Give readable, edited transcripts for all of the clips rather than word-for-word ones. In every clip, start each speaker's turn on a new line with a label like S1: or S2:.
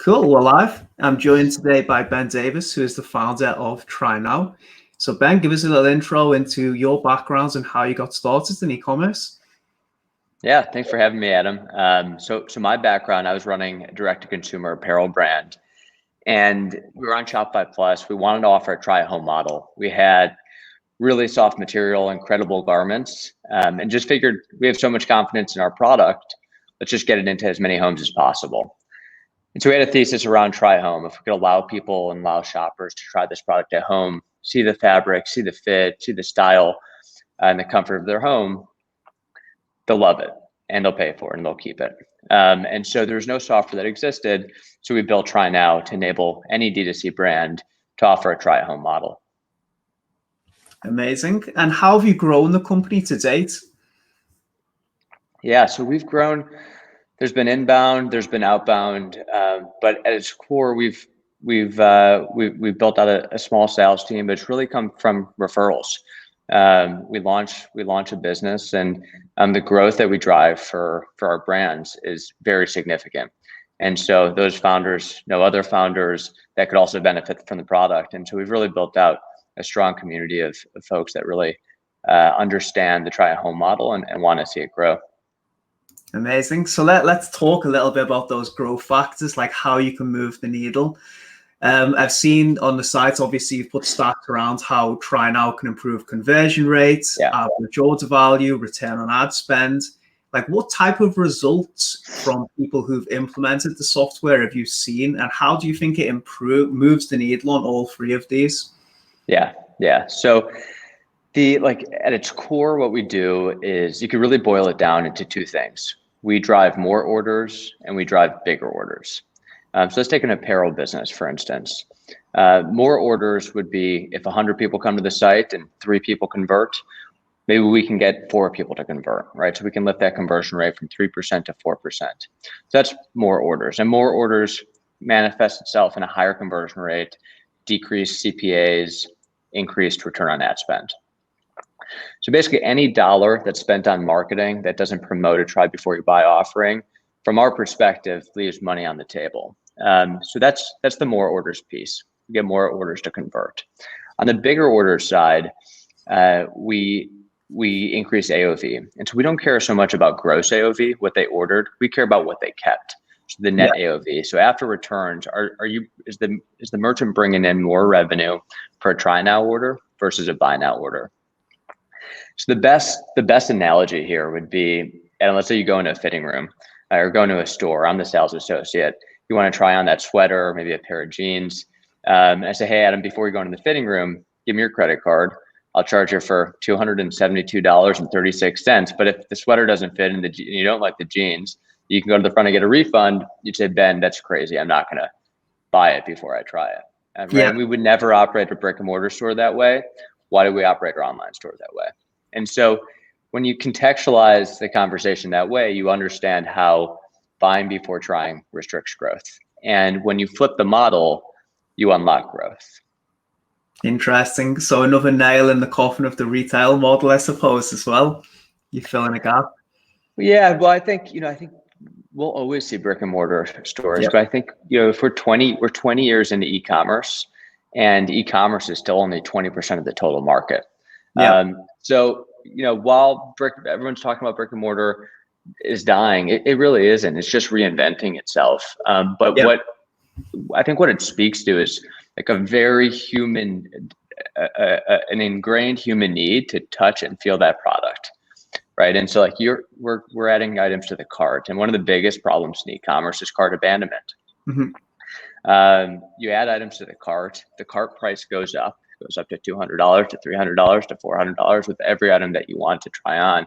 S1: Cool. Well, I'm joined today by Ben Davis, who is the founder of TryNow. So Ben, give us a little intro into your backgrounds and how you got started in e-commerce.
S2: Yeah, thanks for having me, Adam. So my background, I was running a direct-to-consumer apparel brand, and we were on Shopify Plus. We wanted to offer a try-at-home model. We had really soft material, incredible garments, and just figured we have so much confidence in our product, let's just get it into as many homes as possible. And so we had a thesis around try home. If we could allow people and allow shoppers to try this product at home, see the fabric, see the fit, see the style, and the comfort of their home, they'll love it and they'll pay for it and they'll keep it. And so there's no software that existed. So we built TryNow to enable any D2C brand to offer a try at home model.
S1: Amazing. And how have you grown the company to date?
S2: Yeah, so we've grown. There's been inbound, there's been outbound, but at its core, we've built out a small sales team, but it's really come from referrals. We launch a business, and the growth that we drive for our brands is very significant. And so those founders know other founders that could also benefit from the product. And so we've really built out a strong community of folks that really understand the try-at-home model and want to see it grow.
S1: Amazing. So let's talk a little bit about those growth factors, like how you can move the needle. I've seen on the site, obviously, you've put stats around how TryNow can improve conversion rates, average order value, return on ad spend. Like, what type of results from people who've implemented the software have you seen, and how do you think it moves the needle on all three of these?
S2: Yeah. So at its core, what we do is you can really boil it down into two things. We drive more orders and we drive bigger orders. So let's take an apparel business, for instance. More orders would be if 100 people come to the site and 3 people convert, maybe we can get 4 people to convert, right? So we can lift that conversion rate from 3% to 4%. So that's more orders, and more orders manifest itself in a higher conversion rate, decreased CPAs, increased return on ad spend. So basically any dollar that's spent on marketing that doesn't promote a try before you buy offering, from our perspective, leaves money on the table. So that's the more orders piece. We get more orders to convert. On the bigger order side, we increase AOV. And so we don't care so much about gross AOV, what they ordered. We care about what they kept. So the net AOV. So after returns, is the merchant bringing in more revenue for a try now order versus a buy now order? So the best analogy here would be, and let's say you go into a fitting room or go into a store. I'm the sales associate. You want to try on that sweater or maybe a pair of jeans. And I say, hey, Adam, before you go into the fitting room, give me your credit card. I'll charge you for $272.36. But if the sweater doesn't fit and you don't like the jeans, you can go to the front and get a refund. You'd say, Ben, that's crazy. I'm not going to buy it before I try it. Right? Yeah. And we would never operate a brick and mortar store that way. Why do we operate our online store that way? And so when you contextualize the conversation that way, you understand how buying before trying restricts growth. And when you flip the model, you unlock growth.
S1: Interesting. So another nail in the coffin of the retail model, I suppose, as well. You fill in a gap.
S2: Yeah, well, I think we'll always see brick and mortar stores, but I think, if we're 20 years into e-commerce, and e-commerce is still only 20% of the total market. So, while everyone's talking about brick and mortar is dying, it really isn't. It's just reinventing itself. But what it speaks to is like a very human, an ingrained human need to touch and feel that product, right? And so like we're adding items to the cart, and one of the biggest problems in e-commerce is cart abandonment. Mm-hmm. You add items to the cart price goes up to $200, to $300, to $400 with every item that you want to try on.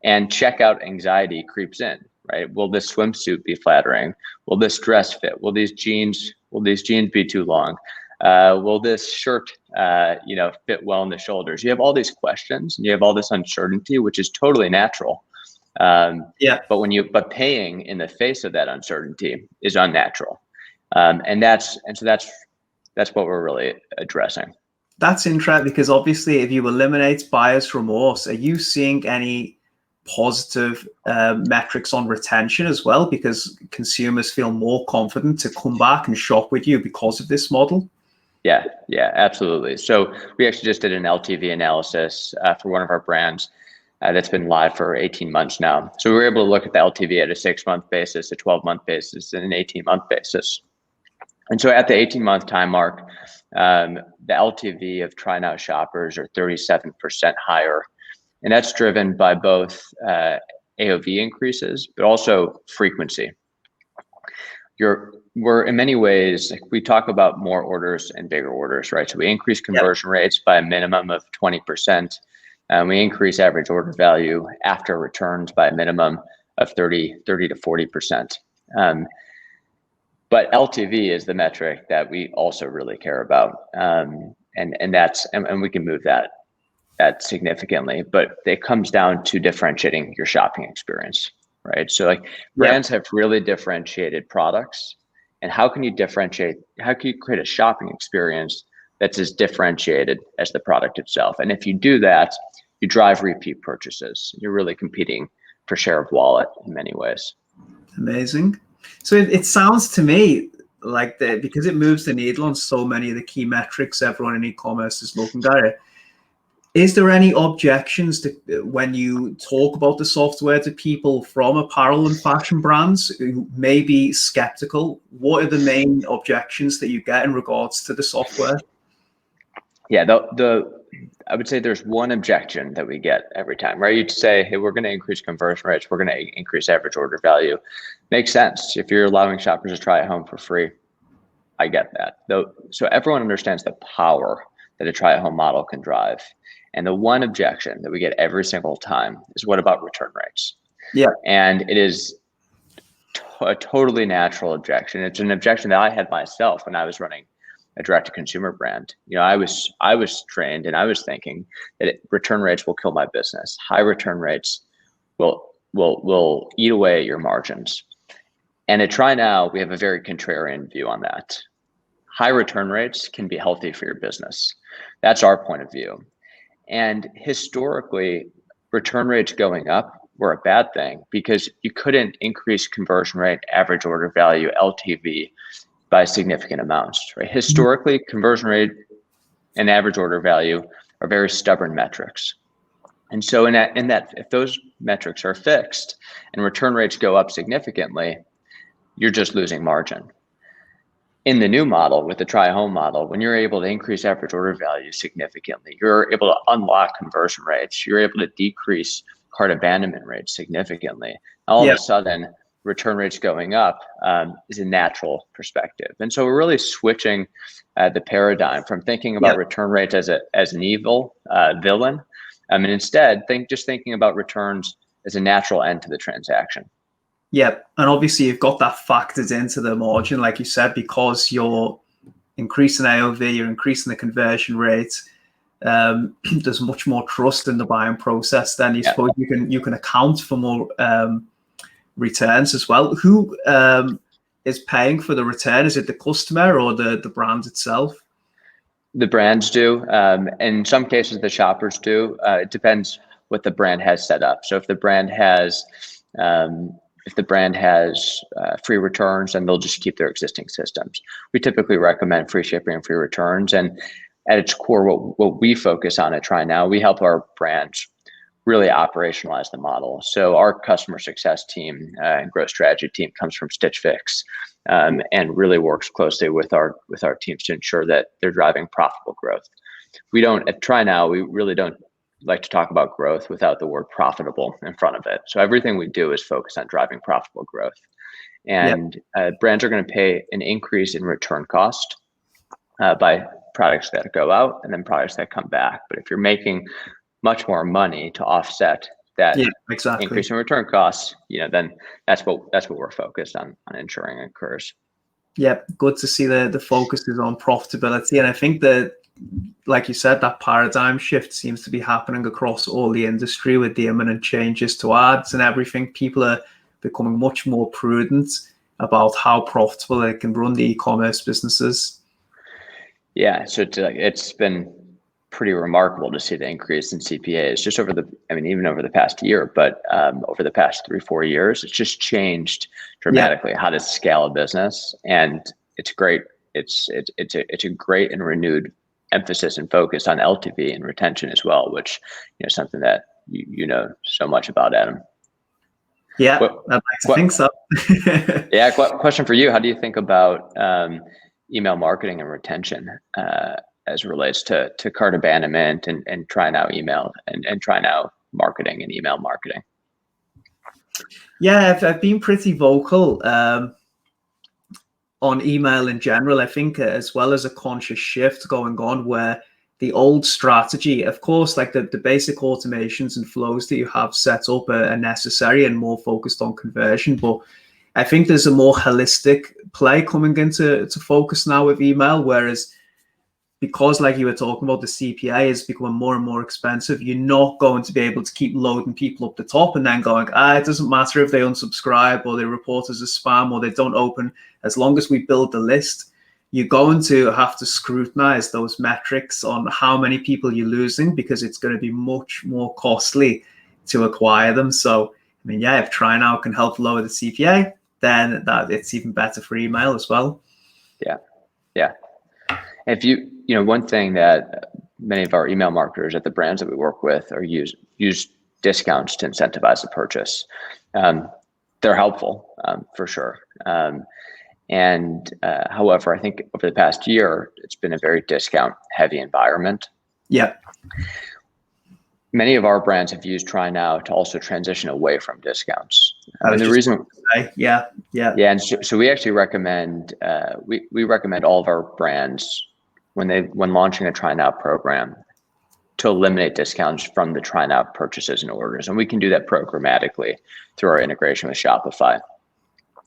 S2: And checkout anxiety creeps in, right? Will this swimsuit be flattering? Will this dress fit? Will these jeans be too long? Will this shirt, fit well in the shoulders? You have all these questions and you have all this uncertainty, which is totally natural. But paying in the face of that uncertainty is unnatural. And so that's what we're really addressing.
S1: That's interesting, because obviously if you eliminate buyer's remorse, are you seeing any positive metrics on retention as well, because consumers feel more confident to come back and shop with you because of this model?
S2: Yeah, absolutely. So we actually just did an LTV analysis for one of our brands that's been live for 18 months now. So we were able to look at the LTV at a 6-month basis, a 12-month basis, and an 18-month basis. And so at the 18-month time mark, the LTV of TryNow shoppers are 37% higher. And that's driven by both AOV increases, but also frequency. We're in many ways, like we talk about more orders and bigger orders, right? So we increase conversion rates by a minimum of 20%. We increase average order value after returns by a minimum of 30 to 40%. But LTV is the metric that we also really care about, and we can move that significantly. But it comes down to differentiating your shopping experience, right? So like brands have really differentiated products, and how can you create a shopping experience that's as differentiated as the product itself? And if you do that, you drive repeat purchases. You're really competing for share of wallet in many ways.
S1: Amazing. So it sounds to me like because it moves the needle on so many of the key metrics everyone in e-commerce is looking at it. Is there any objections to when you talk about the software to people from apparel and fashion brands who may be skeptical? What are the main objections that you get in regards to the software?
S2: Yeah, I would say there's one objection that we get every time, right? You'd say, hey, we're going to increase conversion rates. We're going to increase average order value. Makes sense. If you're allowing shoppers to try at home for free, I get that. So everyone understands the power that a try at home model can drive. And the one objection that we get every single time is, what about return rates?
S1: Yeah.
S2: And it is a totally natural objection. It's an objection that I had myself when I was running a direct-to-consumer brand. I was trained, and I was thinking that return rates will kill my business. High return rates will eat away at your margins. And at TryNow, we have a very contrarian view on that. High return rates can be healthy for your business. That's our point of view. And historically, return rates going up were a bad thing because you couldn't increase conversion rate, average order value, LTV by significant amounts, right? Historically, conversion rate and average order value are very stubborn metrics. And so in that, if those metrics are fixed and return rates go up significantly, you're just losing margin. In the new model, with the try home model, when you're able to increase average order value significantly, you're able to unlock conversion rates, you're able to decrease cart abandonment rates significantly. All of a sudden, return rates going up is a natural perspective. And so we're really switching the paradigm from thinking about return rates as an evil villain, and instead thinking about returns as a natural end to the transaction.
S1: Yeah, and obviously you've got that factored into the margin, like you said, because you're increasing AOV, you're increasing the conversion rate. There's much more trust in the buying process. Then you suppose you can account for more returns as well. Who is paying for the return? Is it the customer or the brand itself?
S2: The brands do. In some cases, the shoppers do. It depends what the brand has set up. So if the brand has free returns, then they'll just keep their existing systems. We typically recommend free shipping and free returns. And at its core, what we focus on at TryNow, we help our brands really operationalize the model. So our customer success team and growth strategy team comes from Stitch Fix, and really works closely with our teams to ensure that they're driving profitable growth. At TryNow, we really don't like to talk about growth without the word profitable in front of it. So everything we do is focused on driving profitable growth. And brands are going to pay an increase in return cost by products that go out and then products that come back. But if you're making much more money to offset that increase in return costs, then that's what we're focused on ensuring occurs.
S1: Yeah, good to see the focus is on profitability. And I think that, like you said, that paradigm shift seems to be happening across all the industry with the imminent changes to ads and everything. People are becoming much more prudent about how profitable they can run the e-commerce businesses.
S2: Yeah, so it's been pretty remarkable to see the increase in CPAs just over even over the past year, but over the past 3-4 years, it's just changed dramatically how to scale a business. And it's great. It's a great and renewed emphasis and focus on LTV and retention as well, which, something that you know so much about, Adam.
S1: Yeah, I'd like to think so.
S2: Yeah, question for you. How do you think about email marketing and retention as it relates to cart abandonment and TryNow email and TryNow marketing and email marketing?
S1: Yeah, I've been pretty vocal on email in general. I think as well as a conscious shift going on where the old strategy, of course, like the basic automations and flows that you have set up are necessary and more focused on conversion. But I think there's a more holistic play coming into focus now with email, whereas because, like you were talking about, the CPA is becoming more and more expensive, you're not going to be able to keep loading people up the top and then going, it doesn't matter if they unsubscribe or they report as a spam or they don't open. As long as we build the list, you're going to have to scrutinize those metrics on how many people you're losing, because it's going to be much more costly to acquire them. So, I mean, yeah, if TryNow can help lower the CPA, then it's even better for email as well.
S2: Yeah. If one thing that many of our email marketers at the brands that we work with are use discounts to incentivize the purchase. They're helpful for sure. However, I think over the past year, it's been a very discount heavy environment.
S1: Yeah.
S2: Many of our brands have used TryNow to also transition away from discounts. And the reason,
S1: yeah.
S2: And so we actually recommend we recommend all of our brands when launching a TryNow program to eliminate discounts from the TryNow purchases and orders, and we can do that programmatically through our integration with Shopify.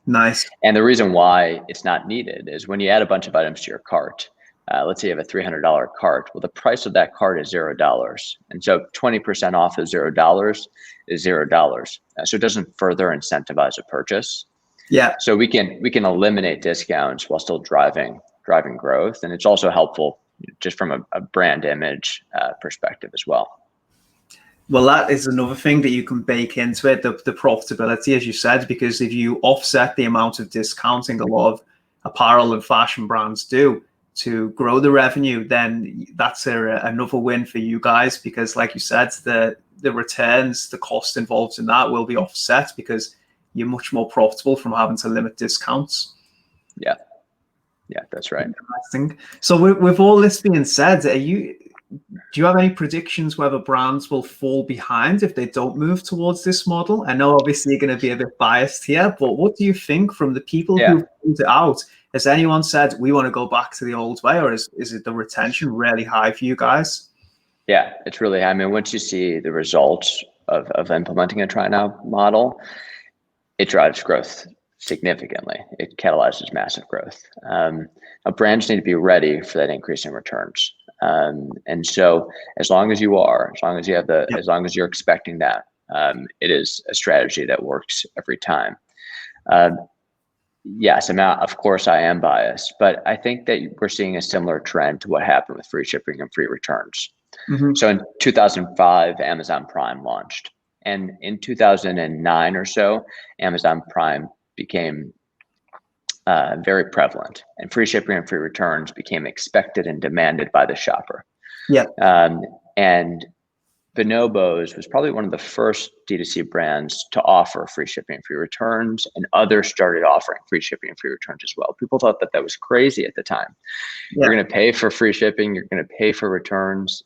S1: Nice.
S2: And the reason why it's not needed is when you add a bunch of items to your cart. Let's say you have a $300 cart. Well, the price of that cart is $0, and so 20% off of $0 is $0. So it doesn't further incentivize a purchase.
S1: Yeah.
S2: So we can eliminate discounts while still driving growth, and it's also helpful just from a brand image perspective as well.
S1: Well, that is another thing that you can bake into it, the profitability, as you said, because if you offset the amount of discounting a lot of apparel and fashion brands do to grow the revenue, then that's another win for you guys, because like you said, the returns, the cost involved in that will be offset because you're much more profitable from having to limit discounts.
S2: Yeah, that's right.
S1: Interesting. So with all this being said, do you have any predictions whether brands will fall behind if they don't move towards this model? I know obviously you're going to be a bit biased here, but what do you think from the people who've pulled it out? Has anyone said we want to go back to the old way, or is it the retention really high for you guys?
S2: Yeah, it's really high. I mean, once you see the results of implementing a TryNow model, it drives growth significantly. It catalyzes massive growth. Brands need to be ready for that increase in returns. And so as long as you're expecting that, it is a strategy that works every time. Yes, of course I am biased, but I think that we're seeing a similar trend to what happened with free shipping and free returns. Mm-hmm. So in 2005, Amazon Prime launched, and in 2009 or so, Amazon Prime became very prevalent, and free shipping and free returns became expected and demanded by the shopper.
S1: Yeah.
S2: And Bonobos was probably one of the first D2C brands to offer free shipping and free returns, and others started offering free shipping and free returns as well. People thought that was crazy at the time. Yeah. You're going to pay for free shipping, you're going to pay for returns.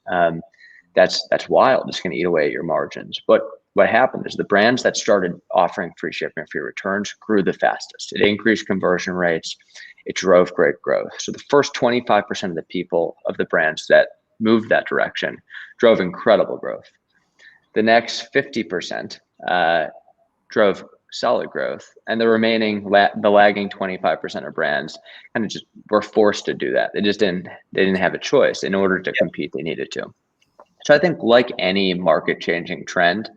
S2: That's wild. It's going to eat away at your margins. But what happened is the brands that started offering free shipping and free returns grew the fastest. It increased conversion rates. It drove great growth. So the first 25% of the brands that moved that direction drove incredible growth. The next 50% drove solid growth, and the remaining, the lagging 25% of brands kind of just were forced to do that. They didn't have a choice. In order to compete, they needed to. So I think, like any market-changing trend,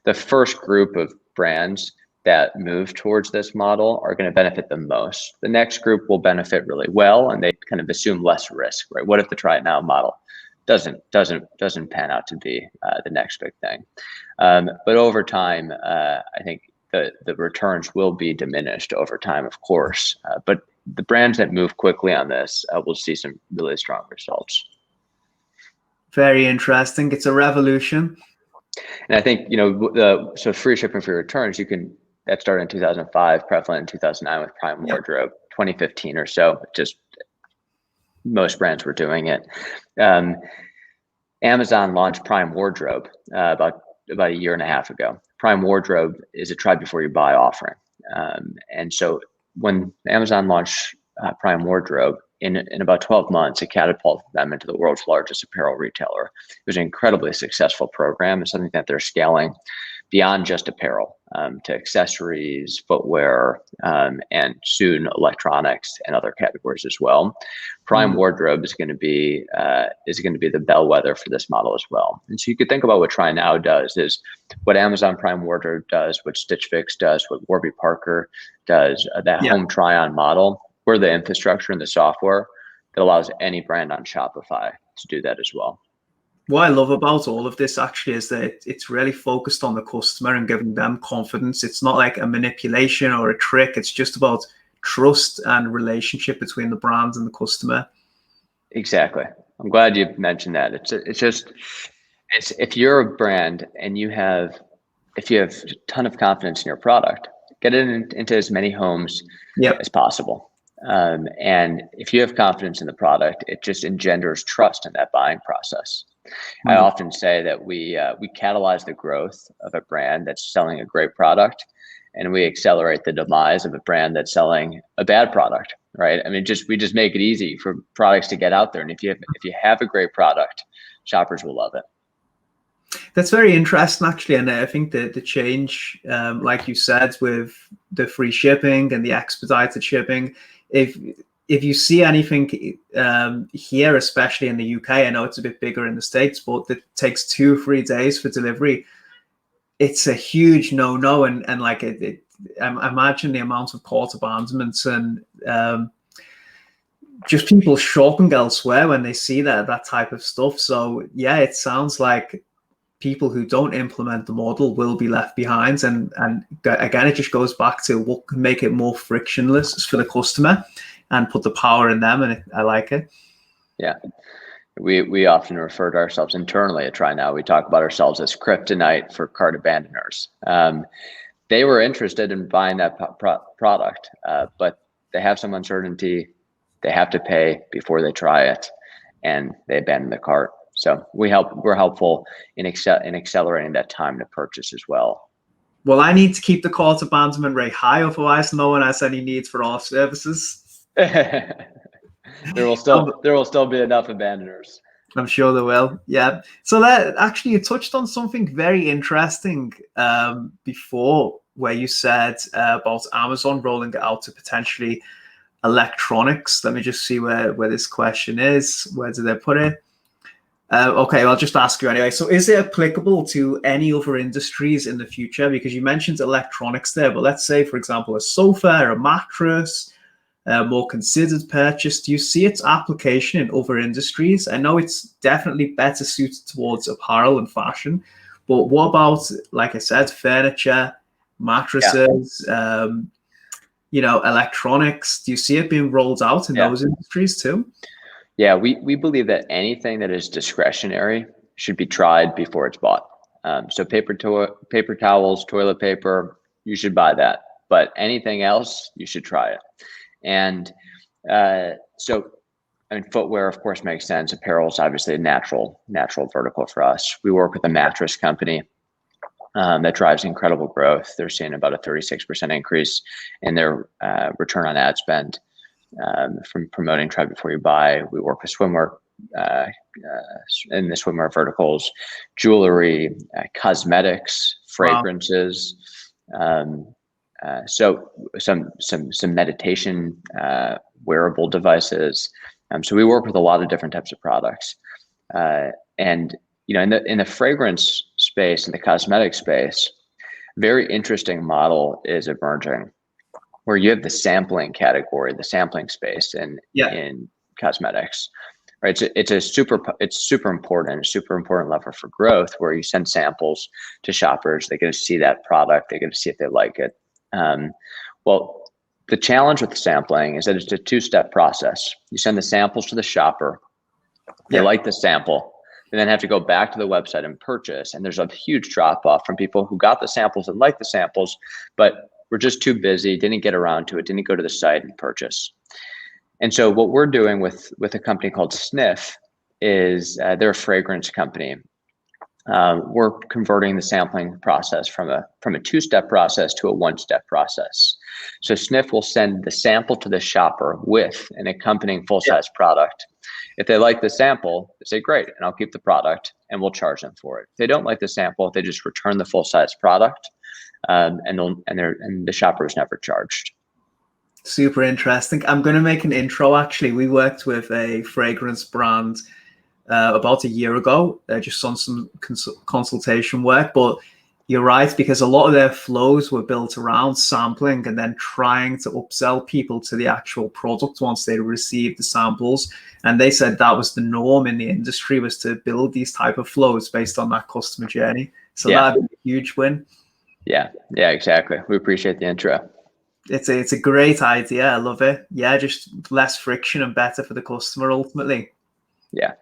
S2: the first group of brands that move towards this model are going to benefit the most. The next group will benefit really well, and they kind of assume less risk, right? What if the TryNow model doesn't pan out to be the next big thing. But over time, I think the returns will be diminished over time, of course. But the brands that move quickly on this will see some really strong results.
S1: Very interesting. It's a revolution.
S2: And I think, so free shipping for returns, that started in 2005, prevalent in 2009 with Prime Wardrobe, 2015 or so, just most brands were doing it. Amazon launched Prime Wardrobe about a year and a half ago. Prime Wardrobe is a try before you buy offering. And so when Amazon launched Prime Wardrobe, in about 12 months, it catapulted them into the world's largest apparel retailer. It was an incredibly successful program. It's something that they're scaling beyond just apparel to accessories, footwear, and soon electronics and other categories as well. Prime Wardrobe is going to be the bellwether for this model as well. And so you could think about what TryNow does is what Amazon Prime Wardrobe does, what Stitch Fix does, what Warby Parker does, that home try-on model. We're the infrastructure and the software that allows any brand on Shopify to do that as well.
S1: What I love about all of this actually is that it's really focused on the customer and giving them confidence. It's not like a manipulation or a trick. It's just about trust and relationship between the brand and the customer.
S2: Exactly. I'm glad you mentioned that. It's if you're a brand and if you have a ton of confidence in your product, get it into as many homes as possible. And if you have confidence in the product, it just engenders trust in that buying process. I often say that we catalyze the growth of a brand that's selling a great product, and we accelerate the demise of a brand that's selling a bad product, right? I mean, we just make it easy for products to get out there. And if you have a great product, shoppers will love it.
S1: That's very interesting, actually. And I think the change, like you said, with the free shipping and the expedited shipping, if you see anything here, especially in the UK, I know it's a bit bigger in the States, but it takes 2 or 3 days for delivery. It's a huge no-no. And like I imagine the amount of court abandonments and just people shopping elsewhere when they see that type of stuff. So yeah, it sounds like people who don't implement the model will be left behind. And again, it just goes back to what can make it more frictionless for the customer and put the power in them. And I like it. Yeah.
S2: We often refer to ourselves internally at TryNow. We talk about ourselves as kryptonite for cart abandoners. They were interested in buying that product, but they have some uncertainty. They have to pay before they try it, and they abandon the cart. So we're helpful in accelerating that time to purchase as well.
S1: Well, I need to keep the cart abandonment rate high, otherwise no one has any needs for our services.
S2: There will still be enough abandoners.
S1: I'm sure there will. Yeah. So that actually, you touched on something very interesting before, where you said about Amazon rolling it out to potentially electronics. Let me just see where this question is. Where did they put it? Okay, I'll just ask you anyway. So is it applicable to any other industries in the future? Because you mentioned electronics there, but let's say, for example, a sofa or a mattress, more considered purchase. Do you see its application in other industries? I know it's definitely better suited towards apparel and fashion, but what about, like I said, furniture, mattresses, electronics? Do you see it being rolled out in those industries too?
S2: Yeah, we believe that anything that is discretionary should be tried before it's bought. So paper towels, toilet paper, you should buy that. But anything else, you should try it. And footwear, of course, makes sense. Apparel is obviously a natural vertical for us. We work with a mattress company that drives incredible growth. They're seeing about a 36% increase in their return on ad spend. From promoting try before you buy. We work with swimwear in the swimwear verticals, jewelry, cosmetics, fragrances. So some meditation wearable devices. So we work with a lot of different types of products. And in the fragrance space and the cosmetic space, very interesting model is emerging, where you have the sampling category, the sampling space in cosmetics, right? It's super important lever for growth, where you send samples to shoppers. They get to see that product. They get to see if they like it. Well, the challenge with sampling is that it's a two-step process. You send the samples to the shopper. They like the sample. They then have to go back to the website and purchase. And there's a huge drop off from people who got the samples and like the samples, but were just too busy, didn't get around to it, didn't go to the site and purchase. And so what we're doing with a company called Sniff is they're a fragrance company. We're converting the sampling process from a two-step process to a one-step process. So Sniff will send the sample to the shopper with an accompanying full-size product. If they like the sample, they say, great, and I'll keep the product and we'll charge them for it. If they don't like the sample, they just return the full-size product, and the shopper is never charged.
S1: Super interesting. I'm going to make an intro, actually. We worked with a fragrance brand about a year ago, just on some consultation work. But you're right, because a lot of their flows were built around sampling and then trying to upsell people to the actual product once they received the samples. And they said that was the norm in the industry, was to build these type of flows based on that customer journey. So that'd be a huge win. Yeah,
S2: exactly. We appreciate the intro.
S1: It's a great idea. I love it. Yeah, just less friction and better for the customer ultimately.
S2: Yeah.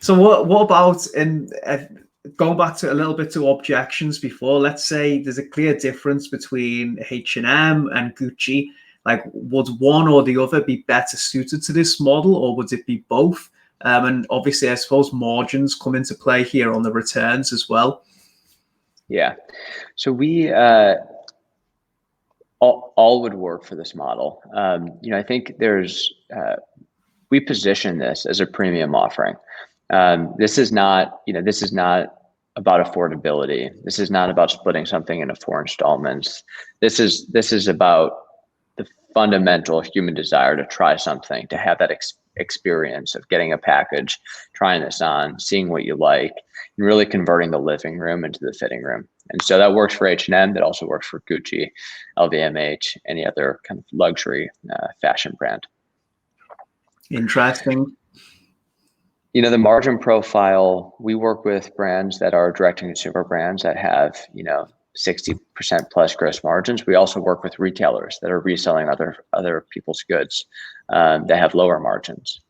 S1: So what about going back to a little bit to objections before? Let's say there's a clear difference between H&M and Gucci. Like, would one or the other be better suited to this model, or would it be both? And obviously, I suppose margins come into play here on the returns as well.
S2: Yeah. So we all would work for this model. I think we position this as a premium offering. This is not about affordability. This is not about splitting something into 4 installments. This is about the fundamental human desire to try something, to have that experience of getting a package, trying this on, seeing what you like, and really converting the living room into the fitting room. And so that works for H&M. That also works for Gucci, LVMH, any other kind of luxury fashion brand.
S1: Interesting.
S2: The margin profile, we work with brands that are direct-to-consumer brands that have, 60% plus gross margins. We also work with retailers that are reselling other people's goods that have lower margins.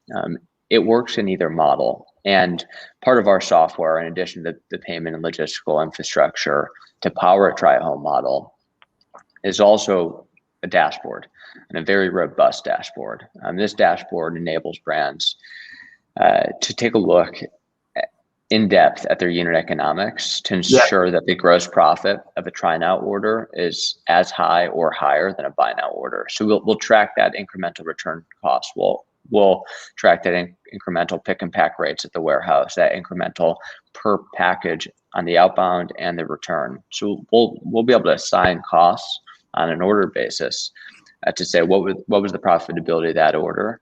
S2: It works in either model. And part of our software, in addition to the payment and logistical infrastructure to power a try-at-home model, is also a dashboard, and a very robust dashboard. This dashboard enables brands to take a look in depth at their unit economics to ensure that the gross profit of a TryNow order is as high or higher than a buy now order. So we'll track that incremental return cost. We'll track that incremental pick and pack rates at the warehouse, that incremental per package on the outbound and the return. So we'll be able to assign costs on an order basis to say what was the profitability of that order.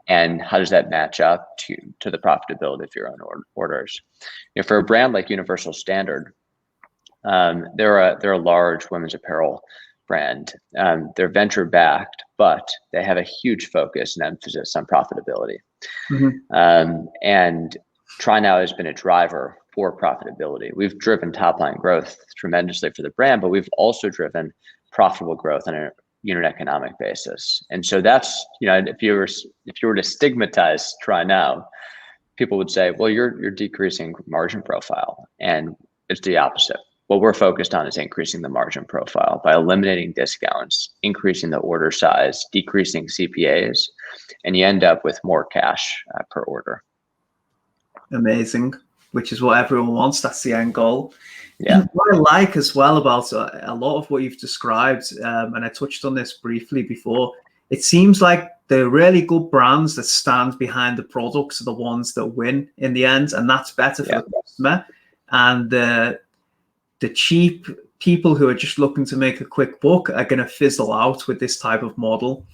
S2: And how does that match up to the profitability of your own orders? For a brand like Universal Standard, they're a large women's apparel brand. They're venture backed, but they have a huge focus and emphasis on profitability. And TryNow has been a driver for profitability. We've driven top line growth tremendously for the brand, but we've also driven profitable growth on a unit economic basis. And so that's, if you were to stigmatize TryNow, people would say, well, you're decreasing margin profile. And it's the opposite. What we're focused on is increasing the margin profile by eliminating discounts, increasing the order size, decreasing CPAs, and you end up with more cash per order.
S1: Amazing, which is what everyone wants. That's the end goal.
S2: Yeah.
S1: What I like as well about a lot of what you've described, and I touched on this briefly before, it seems like the really good brands that stand behind the products are the ones that win in the end, and that's better for the customer. And the cheap people who are just looking to make a quick buck are going to fizzle out with this type of model.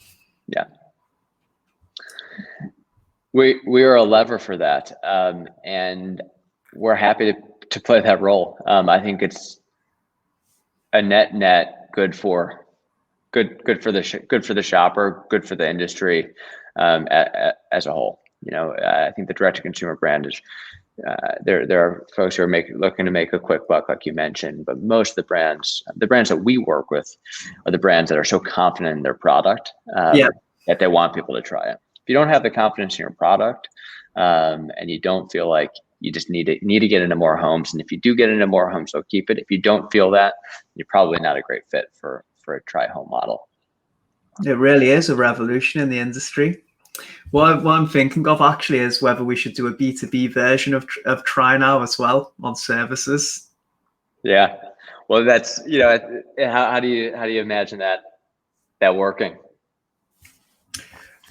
S2: Yeah. We are a lever for that, and we're happy to play that role. I think it's a net good for the shopper, good for the industry as a whole. I think the direct-to-consumer brand is, there are folks who are looking to make a quick buck, like you mentioned, but most of the brands that we work with are the brands that are so confident in their product that they want people to try it. If you don't have the confidence in your product, and you don't feel like you just need to get into more homes, and if you do get into more homes, they'll keep it. If you don't feel that, you're probably not a great fit for a try home model.
S1: It really is a revolution in the industry. What I'm thinking of actually is whether we should do a B2B version of TryNow as well on services.
S2: Yeah, well, that's how do you imagine that working?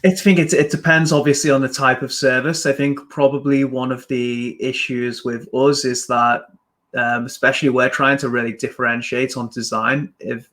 S1: I think it depends obviously on the type of service. I think probably one of the issues with us is that, especially we're trying to really differentiate on design. If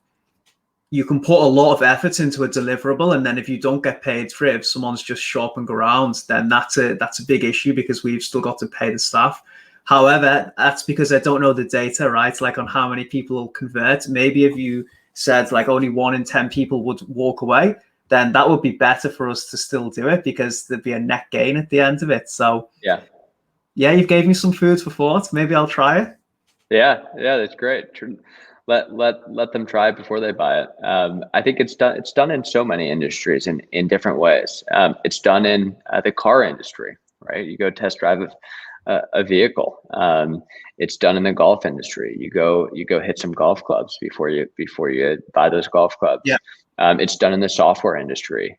S1: you can put a lot of effort into a deliverable, and then if you don't get paid for it, if someone's just shopping around, then that's a big issue because we've still got to pay the staff. However, that's because I don't know the data, right? Like on how many people will convert. Maybe if you said like only 1 in 10 people would walk away, then that would be better for us to still do it because there'd be a net gain at the end of it. So yeah, you've gave me some food for thought. Maybe I'll try it.
S2: Yeah, that's great. Let them try it before they buy it. I think it's done in so many industries in different ways. It's done in the car industry, right? You go test drive a vehicle. It's done in the golf industry. You go hit some golf clubs before you buy those golf clubs. Yeah. It's done in the software industry.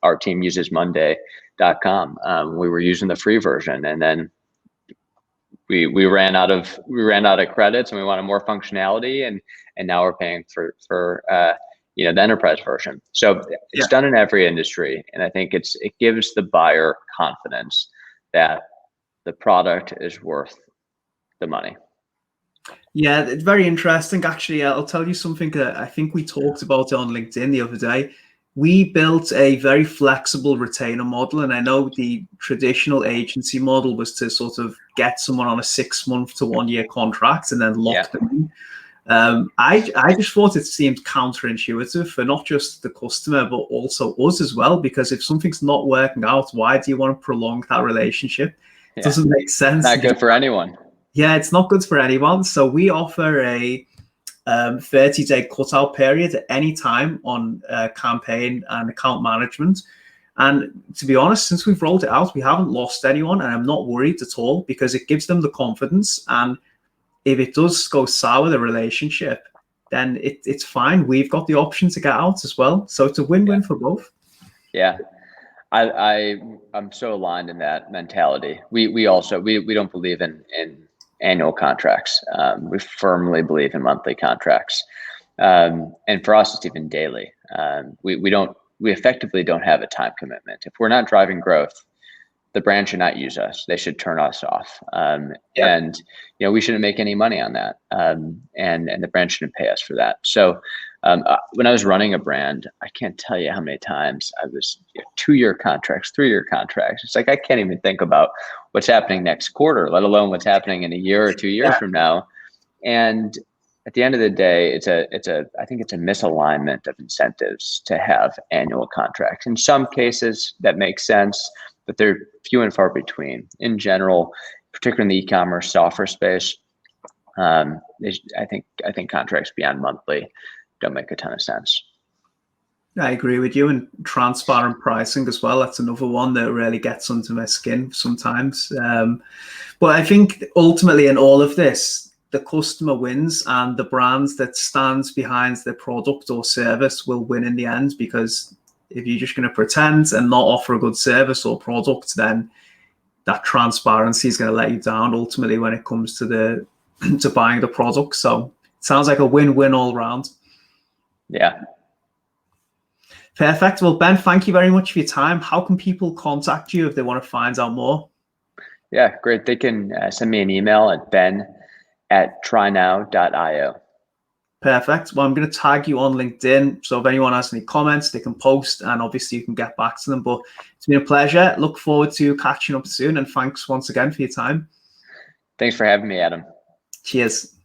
S2: Our team uses Monday.com. We were using the free version, and then we ran out of credits, and we wanted more functionality, and now we're paying for the enterprise version. So it's done in every industry, and I think it gives the buyer confidence that the product is worth the money.
S1: Yeah, it's very interesting. Actually, I'll tell you something that I think we talked about it on LinkedIn the other day. We built a very flexible retainer model, and I know the traditional agency model was to sort of get someone on a 6-month to 1-year contract and then lock them in. I just thought it seemed counterintuitive for not just the customer, but also us as well, because if something's not working out, why do you want to prolong that relationship? It doesn't make sense.
S2: Not good for anyone.
S1: Yeah, it's not good for anyone. So we offer a 30-day cutout period at any time on campaign and account management. And to be honest, since we've rolled it out, we haven't lost anyone, and I'm not worried at all because it gives them the confidence. And if it does go sour, the relationship, then it's fine. We've got the option to get out as well. So it's a win-win for both.
S2: Yeah. I'm so aligned in that mentality. We also don't believe in annual contracts. We firmly believe in monthly contracts. And for us, it's even daily. We effectively don't have a time commitment. If we're not driving growth, the brand should not use us. They should turn us off. And we shouldn't make any money on that. And the brand shouldn't pay us for that. So when I was running a brand, I can't tell you how many times I was 2-year contracts, 3-year contracts. It's like I can't even think about what's happening next quarter, let alone what's happening in a year or 2 years from now. And at the end of the day, I think it's a misalignment of incentives to have annual contracts. In some cases, that makes sense, but they're few and far between. In general, particularly in the e-commerce software space, I think contracts beyond monthly don't make a ton of sense.
S1: I agree with you. And transparent pricing as well. That's another one that really gets under my skin sometimes. But I think ultimately in all of this, the customer wins, and the brands that stands behind their product or service will win in the end, because if you're just going to pretend and not offer a good service or product, then that transparency is going to let you down ultimately when it comes to to buying the product. So it sounds like a win-win all around.
S2: Yeah.
S1: Perfect. Well, Ben, thank you very much for your time. How can people contact you if they want to find out more?
S2: Yeah, great. They can send me an email at ben@trynow.io.
S1: Perfect. Well, I'm going to tag you on LinkedIn. So if anyone has any comments, they can post, and obviously you can get back to them. But it's been a pleasure. Look forward to catching up soon. And thanks once again for your time.
S2: Thanks for having me, Adam.
S1: Cheers.